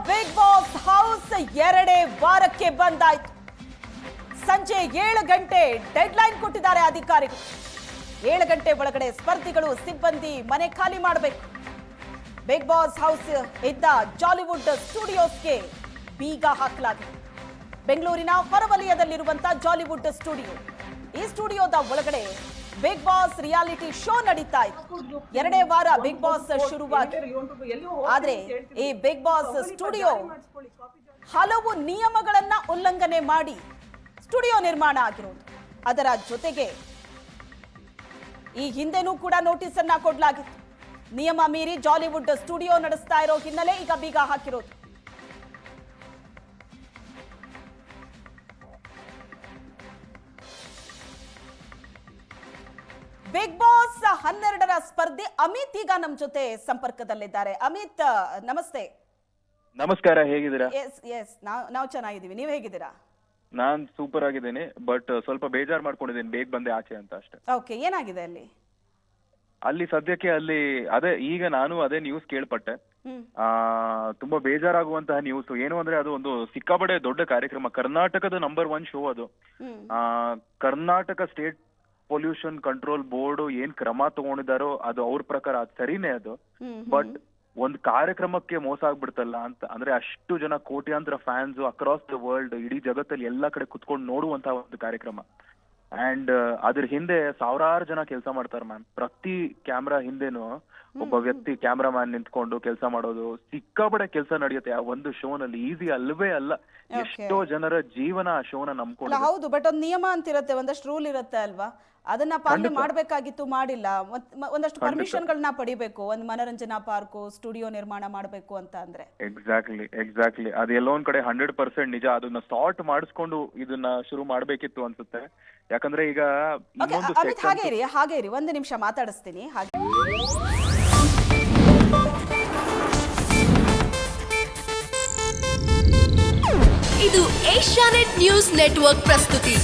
Big boss house 2 ವಾರಕ್ಕೆ ಬಂದಾಯ್ತು. ಸಂಜೆ 7 ಗಂಟೆ ಡೆಡ್ಲೈನ್ ಕೊಟ್ಟಿದ್ದಾರೆ ಅಧಿಕಾರಿಗಳು. 7 ಗಂಟೆ ಒಳಗಡೆ ಸ್ಪರ್ಧಿಗಳು ಸಿಬ್ಬಂದಿ ಮನೆ ಖಾಲಿ ಮಾಡಬೇಕು. ಬಿಗ್ ಬಾಸ್ ಹೌಸ್ ಇದ್ದ ಜಾಲಿವುಡ್ ಸ್ಟುಡಿಯೋಸ್ಗೆ ಬೀಗ ಹಾಕಲಾಗಿದೆ. ಬೆಂಗಳೂರಿನ ಹೊರವಲಯದಲ್ಲಿರುವಂತಹ ಜಾಲಿವುಡ್ ಸ್ಟುಡಿಯೋ. ಈ ಸ್ಟುಡಿಯೋದ ಒಳಗಡೆ ಬಿಗ್ ಬಾಸ್ ರಿಯಾಲಿಟಿ ಶೋ ನಡೀತಾ ಇತ್ತು. 2 ವಾರ ಬಿಗ್ ಬಾಸ್ ಶುರುವಾಗಿ, ಆದ್ರೆ ಈ ಬಿಗ್ ಬಾಸ್ ಸ್ಟುಡಿಯೋ ಹಲವು ನಿಯಮಗಳನ್ನ ಉಲ್ಲಂಘನೆ ಮಾಡಿ ಸ್ಟುಡಿಯೋ ನಿರ್ಮಾಣ ಆಗಿರೋದು. ಅದರ ಜೊತೆಗೆ ಈ ಹಿಂದೆನೂ ಕೂಡ ನೋಟಿಸ್ ಅನ್ನ ಕೊಡಲಾಗಿತ್ತು. ನಿಯಮ ಮೀರಿ ಜಾಲಿವುಡ್ ಸ್ಟುಡಿಯೋ ನಡೆಸ್ತಾ ಇರೋ ಹಿನ್ನೆಲೆ ಈಗ ಬೀಗ ಹಾಕಿರೋದು. ಬಿಗ್ ಬಾಸ್ 12ರ ಸ್ಪರ್ಧಿ ಅಮಿತ್ ಈಗ ನಮ್ಮ ಜೊತೆ ಸಂಪರ್ಕದಲ್ಲಿದ್ದಾರೆ. ಅಮಿತ್, ನಮಸ್ತೆ. ನಮಸ್ಕಾರ, ಹೇಗಿದ್ದೀರಾ? ಎಸ್ ನಾವು ಚೆನ್ನಾಗಿದ್ದೀವಿ, ನೀವು ಹೇಗಿದ್ದೀರಾ? ನಾನ್ ಸೂಪರ್ ಆಗಿದ್ದೀನಿ, ಬಟ್ ಸ್ವಲ್ಪ ಬೇಜಾರ್ ಮಾಡ್ಕೊಂಡಿದ್ದೀನಿ, ಬೇಗ ಬಂದೆ ಆಚೆ ಅಂತ ಅಷ್ಟೇ. ಓಕೆ, ಏನಾಗಿದೆ ಅಲ್ಲಿ ಸದ್ಯಕ್ಕೆ ಅದೇ ಈಗ ನಾನು ಅದೇ ನ್ಯೂಸ್ ಕೇಳ್ಪಟ್ಟೆ. ತುಂಬಾ ಬೇಜಾರಾಗುವಂತಹ ನ್ಯೂಸ್ ಏನು ಅಂದ್ರೆ, ಅದು ಒಂದು ಸಿಕ್ಕಾಪಟ್ಟೆ ದೊಡ್ಡ ಕಾರ್ಯಕ್ರಮ, ಕರ್ನಾಟಕದ ನಂಬರ್ 1 ಶೋ ಅದು. Karnataka state pollution control board ಏನ್ ಕ್ರಮ ತಗೊಂಡಿದಾರೋ ಅದು ಅವ್ರ ಪ್ರಕಾರ ಅದು ಸರಿನೇ ಅದು. ಬಟ್ ಒಂದ್ ಕಾರ್ಯಕ್ರಮಕ್ಕೆ ಮೋಸ ಆಗ್ಬಿಡ್ತಲ್ಲ ಅಂತ ಅಂದ್ರೆ, ಅಷ್ಟು ಜನ ಕೋಟ್ಯಾಂತರ ಫ್ಯಾನ್ಸ್ ಅಕ್ರಾಸ್ ದ ವರ್ಲ್ಡ್, ಇಡೀ ಜಗತ್ತಲ್ಲಿ ಎಲ್ಲಾ ಕಡೆ ಕುತ್ಕೊಂಡು ನೋಡುವಂತಹ ಒಂದು ಕಾರ್ಯಕ್ರಮ. ಅಂಡ್ ಅದ್ರ ಹಿಂದೆ ಸಾವಿರಾರು ಜನ ಕೆಲಸ ಮಾಡ್ತಾರೆ ಮ್ಯಾಮ್. ಪ್ರತಿ ಕ್ಯಾಮ್ರಾ ಹಿಂದೆನೂ ಒಬ್ಬ ವ್ಯಕ್ತಿ ಕ್ಯಾಮ್ರಾಮ್ಯಾನ್ ನಿಂತ್ಕೊಂಡು ಕೆಲಸ ಮಾಡೋದು, ಸಿಕ್ಕಾಪಟ್ಟೆ ಕೆಲಸ ನಡೆಯುತ್ತೆ ಆ ಒಂದು ಶೋನಲ್ಲಿ. ಈಸಿ ಅಲ್ವೇ ಅಲ್ಲ, ಎಷ್ಟೋ ಜನರ ಜೀವನ ಆ ಶೋನ ನಂಬ್ಕೊಂಡು. ಹೌದು, ಬಟ್ ಒಂದ್ ನಿಯಮ ಅಂತ ಇರುತ್ತೆ, ಒಂದಷ್ಟು ರೂಲ್ ಇರುತ್ತೆ ಅಲ್ವಾ, ಅದನ್ನ ಪಾಲನೆ ಮಾಡ್ಬೇಕಾಗಿತ್ತು, ಮಾಡಿಲ್ಲ. ಒಂದಷ್ಟು ಪರ್ಮಿಷನ್ ಗಳನ್ನ ಪಡಿಬೇಕು, ಒಂದ್ ಮನರಂಜನಾ ಪಾರ್ಕ್ ಸ್ಟುಡಿಯೋ ನಿರ್ಮಾಣ ಮಾಡ್ಬೇಕು ಅಂತ ಅಂದ್ರೆ. ಎಕ್ಸಾಕ್ಟ್ಲಿ ಅದು ಎಲ್ಲೊಂದ್ ಕಡೆ 100% ನಿಜ. ಅದನ್ನ ಸಾರ್ಟ್ ಮಾಡಿಸ್ಕೊಂಡು ಇದನ್ನ ಶುರು ಮಾಡ್ಬೇಕಿತ್ತು ಅನ್ಸುತ್ತೆ. ಯಾಕಂದ್ರೆ ಈಗ ಹಾಗೆ ಇರಿ, ಒಂದು ನಿಮಿಷ ಮಾತಾಡಿಸ್ತೀನಿ. ಹಾಗೆ ಇದು ಏಷ್ಯಾನೆಟ್ ನ್ಯೂಸ್ ನೆಟ್ವರ್ಕ್ ಪ್ರಸ್ತುತಿ.